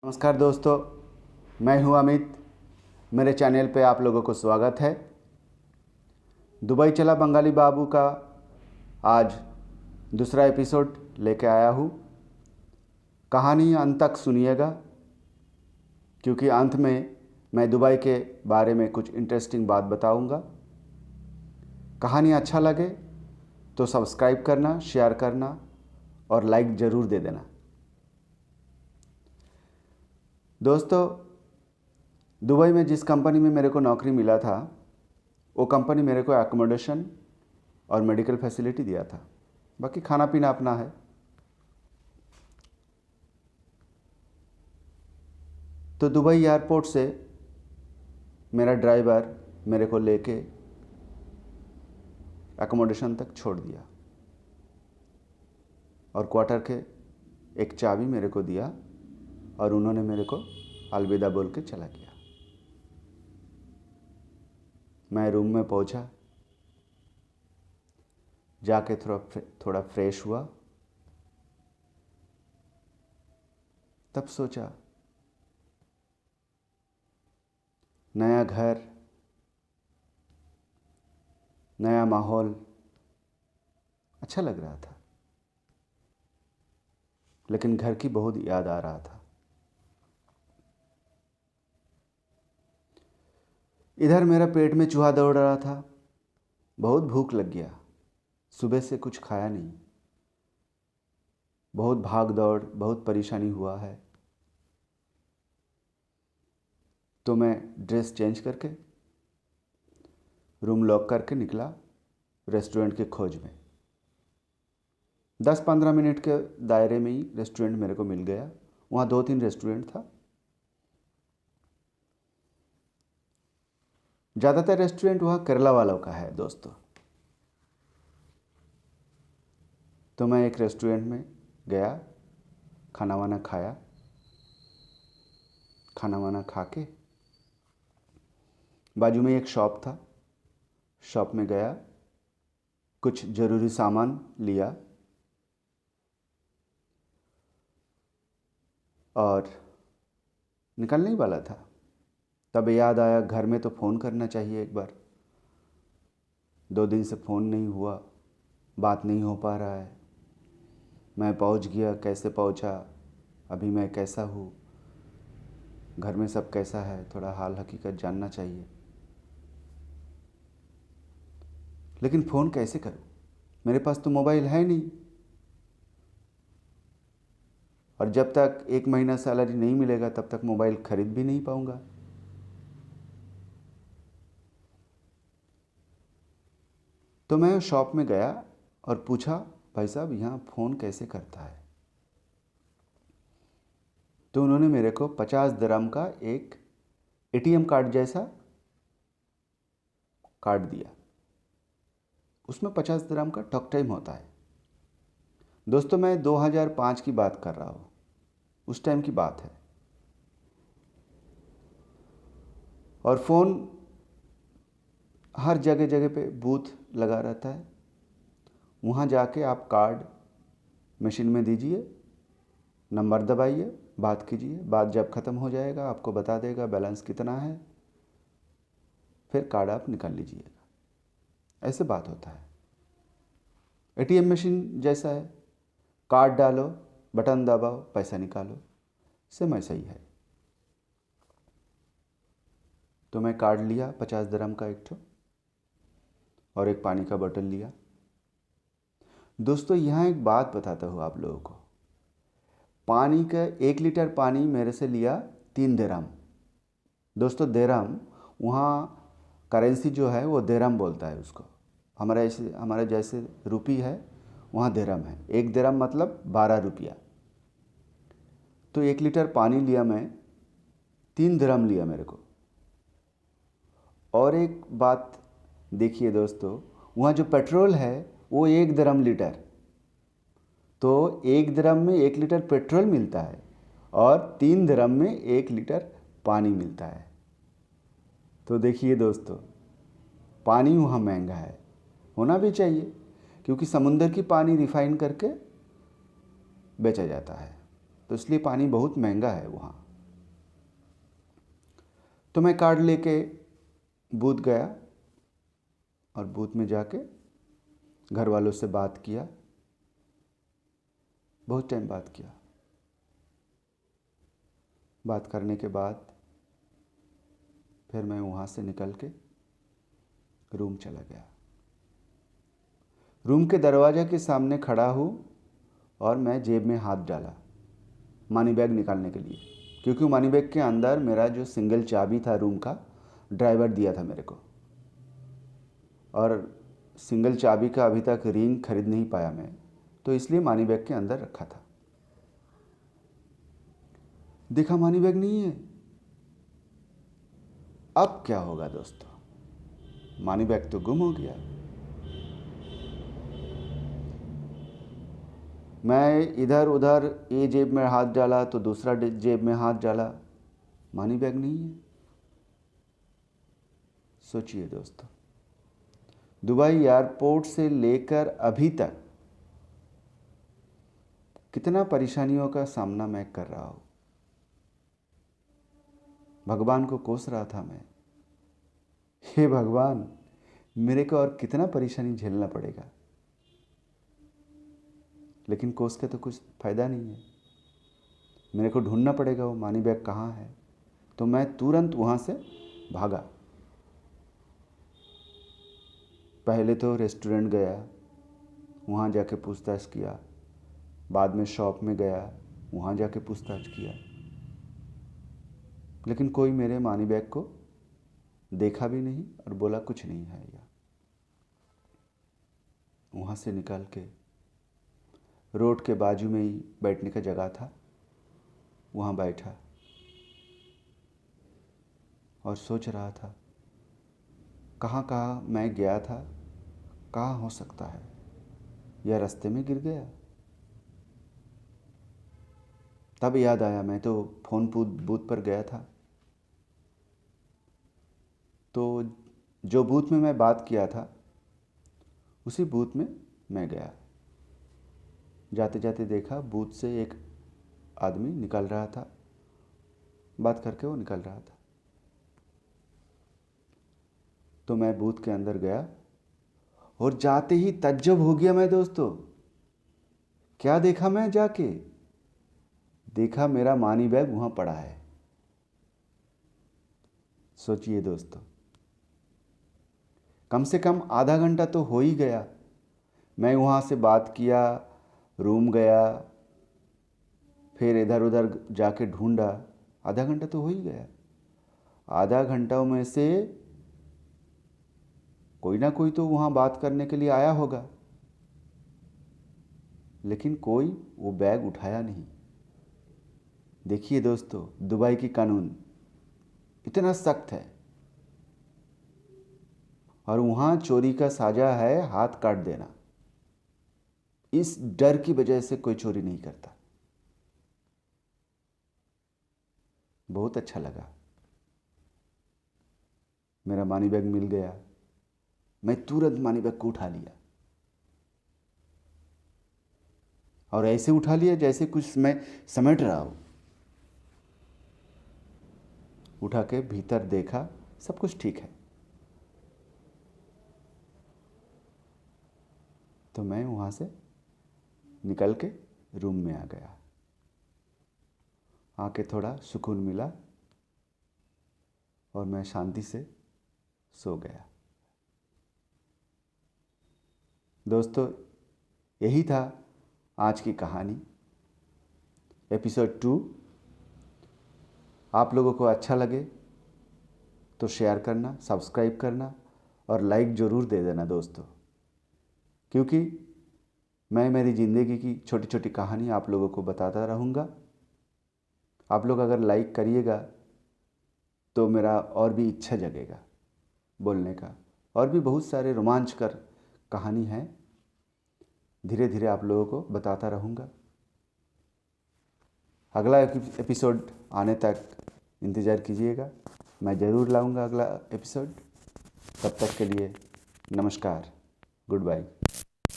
नमस्कार दोस्तों, मैं हूं अमित। मेरे चैनल पे आप लोगों को स्वागत है। दुबई चला बंगाली बाबू का आज दूसरा एपिसोड लेके आया हूं। कहानी अंत तक सुनिएगा, क्योंकि अंत में मैं दुबई के बारे में कुछ इंटरेस्टिंग बात बताऊंगा। कहानी अच्छा लगे तो सब्सक्राइब करना, शेयर करना और लाइक ज़रूर दे देना। दोस्तों, दुबई में जिस कंपनी में मेरे को नौकरी मिला था, वो कंपनी मेरे को एकोमोडेशन और मेडिकल फैसिलिटी दिया था। बाकी खाना पीना अपना है। तो दुबई एयरपोर्ट से मेरा ड्राइवर मेरे को लेके एकोमोडेशन तक छोड़ दिया और क्वार्टर के एक चाबी मेरे को दिया और उन्होंने मेरे को अलविदा बोल के चला गया। मैं रूम में पहुंचा, जाके थोड़ा फ्रेश हुआ। तब सोचा, नया घर, नया माहौल अच्छा लग रहा था, लेकिन घर की बहुत याद आ रहा था। इधर मेरा पेट में चूहा दौड़ रहा था। बहुत भूख लग गया, सुबह से कुछ खाया नहीं। बहुत भाग दौड़, बहुत परेशानी हुआ है। तो मैं ड्रेस चेंज करके रूम लॉक करके निकला रेस्टोरेंट की खोज में। 10-15 मिनट के दायरे में ही रेस्टोरेंट मेरे को मिल गया। वहाँ 2-3 रेस्टोरेंट था। ज़्यादातर रेस्टोरेंट वहाँ केरला वालों का है दोस्तों। तो मैं एक रेस्टोरेंट में गया, खाना वाना खाया। खाना वाना खा के बाजू में एक शॉप था, शॉप में गया, कुछ ज़रूरी सामान लिया और निकलने ही वाला था। तब याद आया, घर में तो फ़ोन करना चाहिए एक बार। 2 दिन से फ़ोन नहीं हुआ, बात नहीं हो पा रहा है। मैं पहुंच गया, कैसे पहुंचा, अभी मैं कैसा हूँ, घर में सब कैसा है, थोड़ा हाल हकीकत जानना चाहिए। लेकिन फ़ोन कैसे करूँ? मेरे पास तो मोबाइल है नहीं, और जब तक 1 महीना सैलरी नहीं मिलेगा तब तक मोबाइल खरीद भी नहीं पाऊँगा। तो मैं शॉप में गया और पूछा, भाई साहब यहाँ फ़ोन कैसे करता है? तो उन्होंने मेरे को 50 दिरहम का एक एटीएम कार्ड जैसा कार्ड दिया। उसमें 50 दिरहम का टॉक टाइम होता है। दोस्तों, मैं 2005 की बात कर रहा हूँ, उस टाइम की बात है। और फ़ोन हर जगह जगह पे बूथ लगा रहता है। वहाँ जाके आप कार्ड मशीन में दीजिए, नंबर दबाइए, बात कीजिए। बात जब ख़त्म हो जाएगा आपको बता देगा बैलेंस कितना है, फिर कार्ड आप निकाल लीजिएगा। ऐसे बात होता है। एटीएम मशीन जैसा है, कार्ड डालो, बटन दबाओ, पैसा निकालो, सेम ऐसा ही है। तो मैं कार्ड लिया 50 दिरहम का एक ठो, और एक पानी का बोतल लिया। दोस्तों, यहाँ एक बात बताता हूँ आप लोगों को। पानी का 1 लीटर पानी मेरे से लिया 3 दिरहम। दोस्तों, दिरहम वहाँ करेंसी जो है वो दिरहम बोलता है उसको। हमारे जैसे रुपी है, वहाँ दिरहम है। 1 दिरहम मतलब 12 रुपया। तो 1 लीटर पानी लिया मैं, 3 दिरहम लिया मेरे को। और एक बात देखिए दोस्तों, वहाँ जो पेट्रोल है वो 1 दिरहम लीटर। तो 1 दिरहम में 1 लीटर पेट्रोल मिलता है और 3 दिरहम में 1 लीटर पानी मिलता है। तो देखिए दोस्तों, पानी वहाँ महंगा है, होना भी चाहिए, क्योंकि समुंदर की पानी रिफ़ाइन करके बेचा जाता है। तो इसलिए पानी बहुत महंगा है वहाँ। तो मैं कार्ड लेके बूथ गया और बूथ में जाके घर वालों से बात किया, बहुत टाइम बात किया। बात करने के बाद फिर मैं वहाँ से निकल के रूम चला गया। रूम के दरवाजे के सामने खड़ा हूँ और मैं जेब में हाथ डाला मनी बैग निकालने के लिए, क्योंकि मनी बैग के अंदर मेरा जो सिंगल चाबी था रूम का, ड्राइवर दिया था मेरे को, और सिंगल चाबी का अभी तक रिंग खरीद नहीं पाया मैं, तो इसलिए मनी बैग के अंदर रखा था। देखा मनी बैग नहीं है। अब क्या होगा दोस्तों, मनी बैग तो गुम हो गया। मैं इधर उधर ये जेब में हाथ डाला तो दूसरा जेब में हाथ डाला, मनी बैग नहीं है। सोचिए दोस्तों, दुबई एयरपोर्ट से लेकर अभी तक कितना परेशानियों का सामना मैं कर रहा हूँ। भगवान को कोस रहा था मैं, हे भगवान मेरे को और कितना परेशानी झेलना पड़ेगा, लेकिन कोस के तो कुछ फ़ायदा नहीं है। मेरे को ढूंढना पड़ेगा वो मनी बैग कहाँ है। तो मैं तुरंत वहाँ से भागा। पहले तो रेस्टोरेंट गया, वहाँ जाके पूछताछ किया, बाद में शॉप में गया, वहाँ जाके पूछताछ किया, लेकिन कोई मेरे मनी बैग को देखा भी नहीं और बोला कुछ नहीं है या। वहाँ से निकल के रोड के बाजू में ही बैठने का जगह था, वहाँ बैठा और सोच रहा था कहाँ कहाँ मैं गया था, कहाँ हो सकता है, या रास्ते में गिर गया। तब याद आया मैं तो फ़ोन बूथ पर गया था, तो जो बूथ में मैं बात किया था उसी बूथ में मैं गया। जाते जाते देखा बूथ से एक आदमी निकल रहा था, बात करके वो निकल रहा था। तो मैं बूथ के अंदर गया और जाते ही तज्जब हो गया मैं दोस्तों। क्या देखा मैं जाके, देखा मेरा मनी बैग वहाँ पड़ा है। सोचिए दोस्तों, कम से कम आधा घंटा तो हो ही गया। मैं वहाँ से बात किया, रूम गया, फिर इधर उधर जाके ढूंढा, आधा घंटा तो हो ही गया। आधा घंटा में से कोई ना कोई तो वहाँ बात करने के लिए आया होगा, लेकिन कोई वो बैग उठाया नहीं। देखिए दोस्तों, दुबई की कानून इतना सख्त है, और वहाँ चोरी का साजा है हाथ काट देना। इस डर की वजह से कोई चोरी नहीं करता। बहुत अच्छा लगा, मेरा मनी बैग मिल गया। मैं तुरंत मनी बैग को उठा लिया, और ऐसे उठा लिया जैसे कुछ मैं समेट रहा हूँ। उठा के भीतर देखा, सब कुछ ठीक है। तो मैं वहाँ से निकल के रूम में आ गया। आके थोड़ा सुकून मिला और मैं शांति से सो गया। दोस्तों, यही था आज की कहानी, एपिसोड 2। आप लोगों को अच्छा लगे तो शेयर करना, सब्सक्राइब करना और लाइक ज़रूर दे देना दोस्तों, क्योंकि मैं मेरी ज़िंदगी की छोटी छोटी कहानी आप लोगों को बताता रहूँगा। आप लोग अगर लाइक करिएगा तो मेरा और भी इच्छा जगेगा बोलने का, और भी बहुत सारे रोमांचकर कहानी हैं, धीरे धीरे आप लोगों को बताता रहूँगा। अगला एपिसोड आने तक इंतज़ार कीजिएगा, मैं ज़रूर लाऊँगा अगला एपिसोड। तब तक के लिए नमस्कार, गुड बाय।